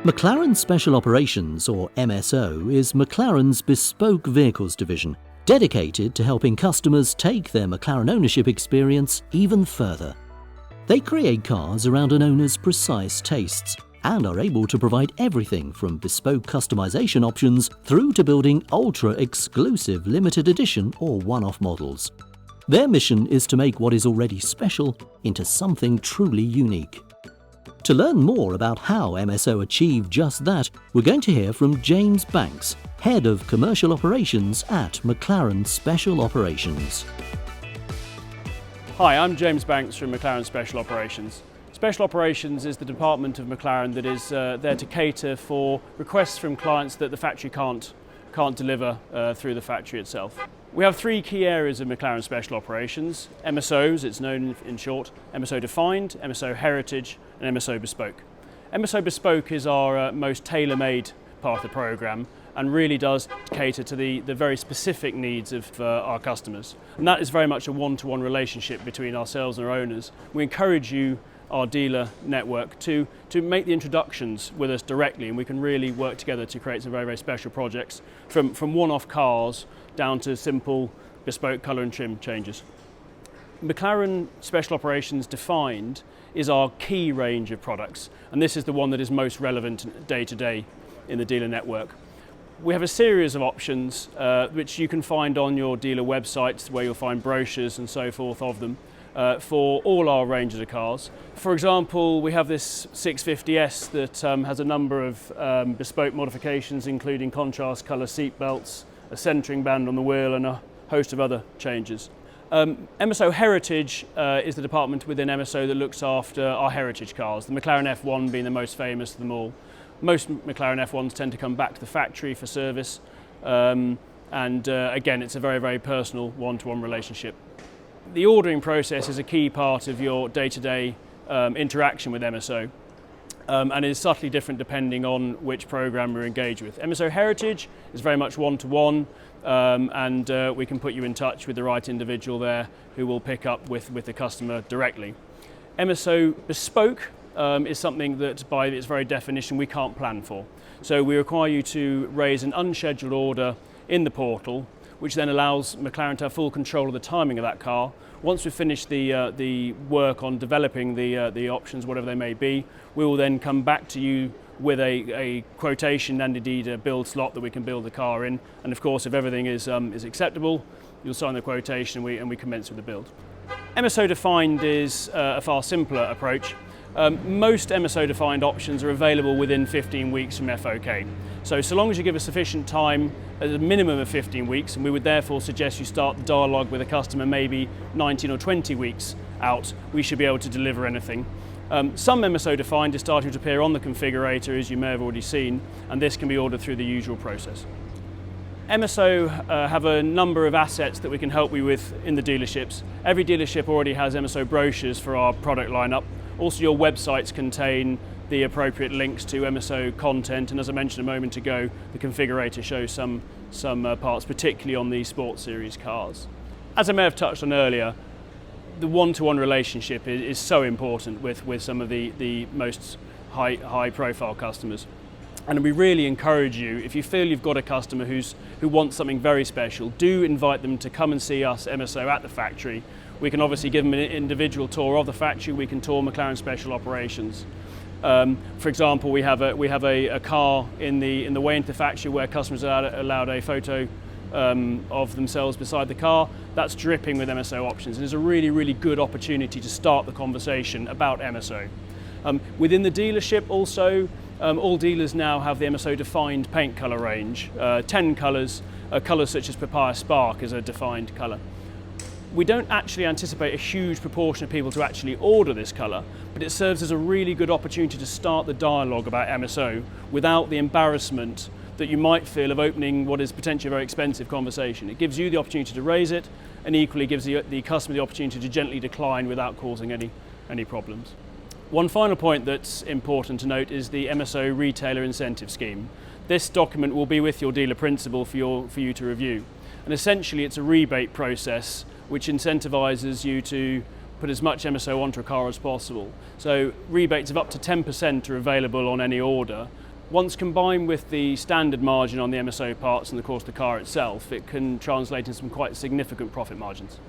McLaren Special Operations, or MSO, is McLaren's bespoke vehicles division, dedicated to helping customers take their McLaren ownership experience even further. They create cars around an owner's precise tastes and are able to provide everything from bespoke customization options through to building ultra-exclusive limited edition or one-off models. Their mission is to make what is already special into something truly unique. To learn more about how MSO achieved just that, we're going to hear from James Banks, Head of Commercial Operations at McLaren Special Operations. Hi, I'm James Banks from McLaren Special Operations. Special Operations is the department of McLaren that is there to cater for requests from clients that the factory can't deliver through the factory itself. We have three key areas of McLaren Special Operations: MSOs, it's known in short, MSO Defined, MSO Heritage and MSO Bespoke. MSO Bespoke is our most tailor-made part of the programme and really does cater to the very specific needs of our customers. And that is very much a one-to-one relationship between ourselves and our owners. We encourage you, our dealer network, to make the introductions with us directly, and we can really work together to create some very, very special projects from one-off cars down to simple bespoke colour and trim changes. McLaren Special Operations Defined is our key range of products, and this is the one that is most relevant day to day in the dealer network. We have a series of options which you can find on your dealer websites, where you'll find brochures and so forth of them. For all our ranges of cars. For example, we have this 650S that has a number of bespoke modifications, including contrast colour seat belts, a centering band on the wheel and a host of other changes. MSO Heritage is the department within MSO that looks after our heritage cars, the McLaren F1 being the most famous of them all. Most McLaren F1s tend to come back to the factory for service, and again, it's a very, very personal one-to-one relationship. The ordering process is a key part of your day-to-day interaction with MSO, and is subtly different depending on which program we're engaged with. MSO Heritage is very much one-to-one, and we can put you in touch with the right individual there who will pick up with the customer directly. MSO Bespoke is something that by its very definition we can't plan for. So we require you to raise an unscheduled order in the portal, which then allows McLaren to have full control of the timing of that car. Once we've finished the work on developing the options, whatever they may be, we will then come back to you with a quotation and indeed a build slot that we can build the car in. And of course, if everything is acceptable, you'll sign the quotation and we commence with the build. MSO Defined is a far simpler approach. Most MSO Defined options are available within 15 weeks from FOK. So long as you give us sufficient time, at a minimum of 15 weeks, and we would therefore suggest you start the dialogue with a customer maybe 19 or 20 weeks out, we should be able to deliver anything. Some MSO Defined is starting to appear on the configurator, as you may have already seen, and this can be ordered through the usual process. MSO have a number of assets that we can help you with in the dealerships. Every dealership already has MSO brochures for our product lineup. Also, your websites contain the appropriate links to MSO content, and as I mentioned a moment ago, the configurator shows some parts, particularly on the Sports Series cars. As I may have touched on earlier, the one-to-one relationship is so important with some of the most high-profile customers. And we really encourage you, if you feel you've got a customer who wants something very special, do invite them to come and see us, MSO, at the factory. We can obviously give them an individual tour of the factory. We can tour McLaren Special Operations. For example, we have a car in the way into the factory where customers are allowed a photo of themselves beside the car. That's dripping with MSO options, and it's a really, really good opportunity to start the conversation about MSO. Within the dealership also, all dealers now have the MSO Defined paint colour range. 10 colours, colours such as Papaya Spark is a defined colour. We don't actually anticipate a huge proportion of people to actually order this colour, but it serves as a really good opportunity to start the dialogue about MSO without the embarrassment that you might feel of opening what is potentially a very expensive conversation. It gives you the opportunity to raise it, and equally gives the customer the opportunity to gently decline without causing any problems. One final point that's important to note is the MSO Retailer Incentive Scheme. This document will be with your dealer principal for you to review. And essentially it's a rebate process which incentivises you to put as much MSO onto a car as possible. So rebates of up to 10% are available on any order, Once combined with the standard margin on the MSO parts and of course the car itself, it can translate into some quite significant profit margins.